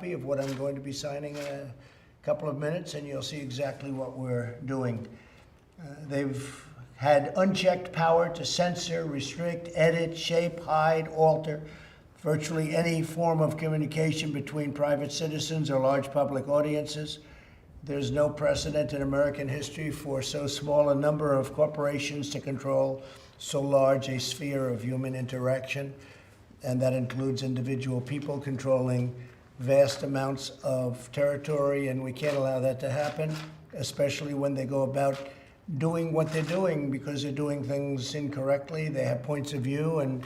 copy of what I'm going to be signing in a couple of minutes, and you'll see exactly what we're doing. They've had unchecked power to censor, restrict, edit, shape, hide, alter virtually any form of communication between private citizens or large public audiences. There's no precedent in American history for so small a number of corporations to control so large a sphere of human interaction, and that includes individual people controlling vast amounts of territory, and we can't allow that to happen, especially when they go about doing what they're doing, because they're doing things incorrectly. They have points of view, and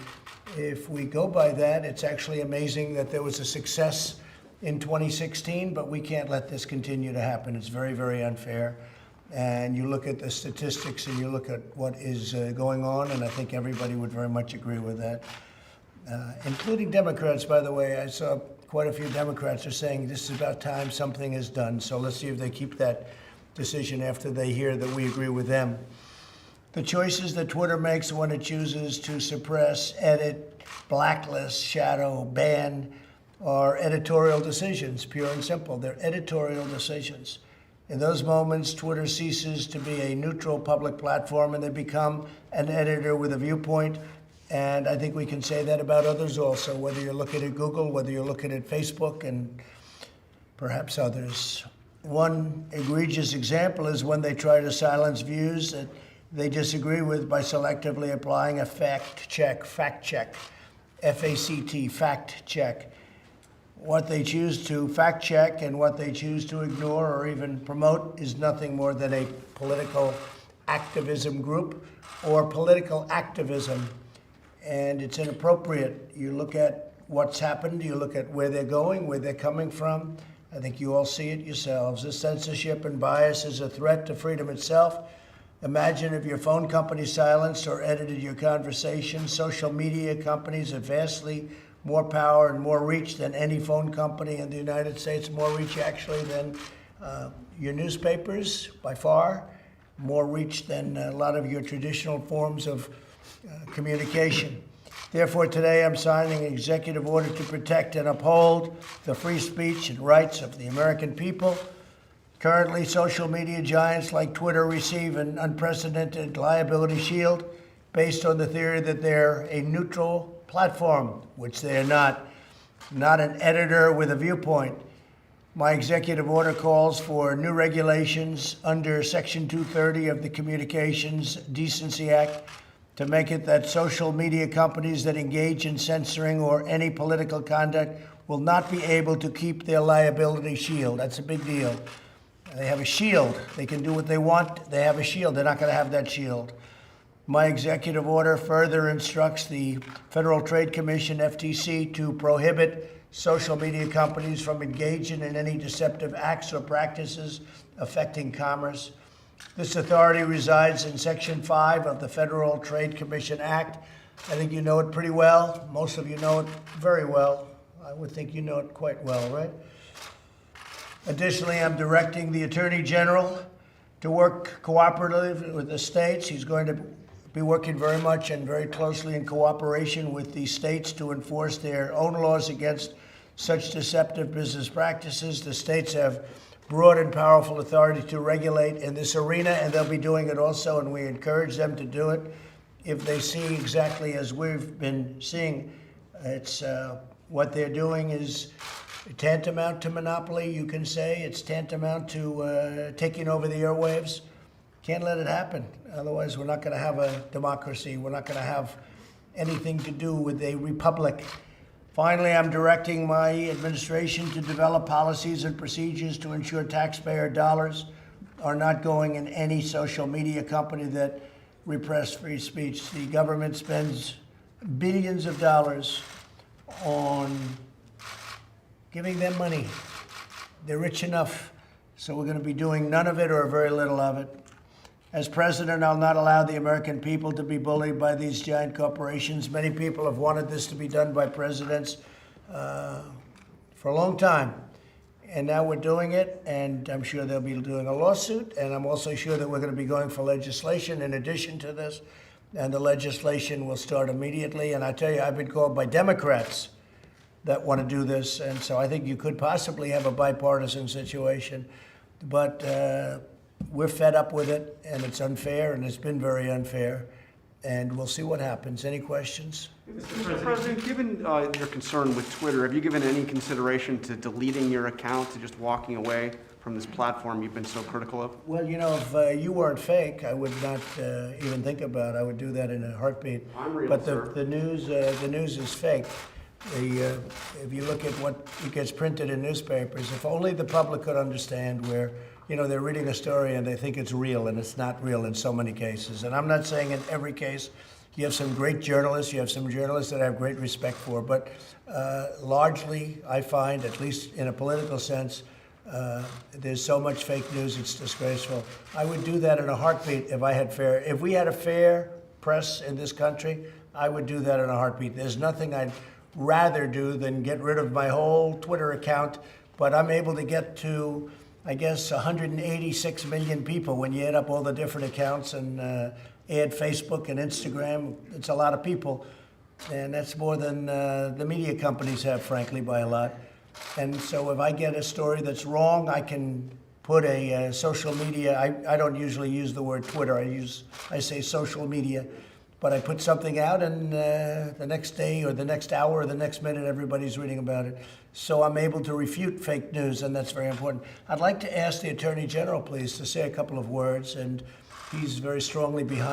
if we go by that, it's actually amazing that there was a success in 2016, but we can't let this continue to happen. It's very, very unfair. And you look at the statistics and you look at what is going on, and I think everybody would very much agree with that, including Democrats, by the way. I saw quite a few Democrats are saying this is about time something is done. So let's see if they keep that decision after they hear that we agree with them. The choices that Twitter makes when it chooses to suppress, edit, blacklist, shadow, ban are editorial decisions, pure and simple. They're editorial decisions. In those moments, Twitter ceases to be a neutral public platform and they become an editor with a viewpoint. And I think we can say that about others also, whether you're looking at Google, whether you're looking at Facebook, and perhaps others. One egregious example is when they try to silence views that they disagree with by selectively applying a fact check, F-A-C-T, fact check. What they choose to fact check and what they choose to ignore or even promote is nothing more than a political activism group or political activism. And it's inappropriate. You look at what's happened, you look at where they're going, where they're coming from. I think you all see it yourselves. This censorship and bias is a threat to freedom itself. Imagine if your phone company silenced or edited your conversation. Social media companies have vastly more power and more reach than any phone company in the United States, more reach actually than your newspapers by far, more reach than a lot of your traditional forms of communication. Therefore, today I'm signing an executive order to protect and uphold the free speech and rights of the American people. Currently, social media giants like Twitter receive an unprecedented liability shield based on the theory that they're a neutral platform, which they are not an editor with a viewpoint. My executive order calls for new regulations under Section 230 of the Communications Decency Act to make it that social media companies that engage in censoring or any political conduct will not be able to keep their liability shield. That's a big deal. They have a shield. They can do what they want. They have a shield. They're not going to have that shield. My executive order further instructs the Federal Trade Commission, FTC, to prohibit social media companies from engaging in any deceptive acts or practices affecting commerce. This authority resides in Section 5 of the Federal Trade Commission Act. I think you know it pretty well. Most of you know it very well. I would think you know it quite well, right? Additionally, I'm directing the Attorney General to work cooperatively with the states. He's going to be working very much and very closely in cooperation with the states to enforce their own laws against such deceptive business practices. The states have broad and powerful authority to regulate in this arena, and they'll be doing it also, and we encourage them to do it if they see exactly as we've been seeing. It's what they're doing is tantamount to monopoly, you can say. It's tantamount to taking over the airwaves. Can't let it happen. Otherwise, we're not going to have a democracy. We're not going to have anything to do with a republic. Finally, I'm directing my administration to develop policies and procedures to ensure taxpayer dollars are not going in any social media company that repress free speech. The government spends billions of dollars on giving them money. They're rich enough, so we're going to be doing none of it or very little of it. As president, I'll not allow the American people to be bullied by these giant corporations. Many people have wanted this to be done by presidents for a long time. And now we're doing it, and I'm sure they'll be doing a lawsuit, and I'm also sure that we're going to be going for legislation in addition to this, and the legislation will start immediately. And I tell you, I've been called by Democrats that want to do this, and so I think you could possibly have a bipartisan situation. But we're fed up with it, and it's unfair, and it's been very unfair, and we'll see what happens. Any questions? Mr. President, given your concern with Twitter, have you given any consideration to deleting your account, to just walking away from this platform you've been so critical of? Well, you know, if you weren't fake, I would not even think about it. I would do that in a heartbeat. I'm real, but sir. the news is fake. If you look at what it gets printed in newspapers, if only the public could understand where, you know, they're reading a story and they think it's real, and it's not real in so many cases. And I'm not saying in every case. You have some great journalists. You have some journalists that I have great respect for. But largely, I find, at least in a political sense, there's so much fake news, it's disgraceful. I would do that in a heartbeat if we had a fair press in this country, I would do that in a heartbeat. There's nothing I'd rather do than get rid of my whole Twitter account, but I'm able to get to, I guess, 186 million people when you add up all the different accounts and add Facebook and Instagram. It's a lot of people, and that's more than the media companies have, frankly, by a lot. And so if I get a story that's wrong, I can put a social media. I don't usually use the word Twitter. I say social media, but I put something out, and the next day or the next hour or the next minute, everybody's reading about it. So I'm able to refute fake news, and that's very important. I'd like to ask the Attorney General, please, to say a couple of words, and he's very strongly behind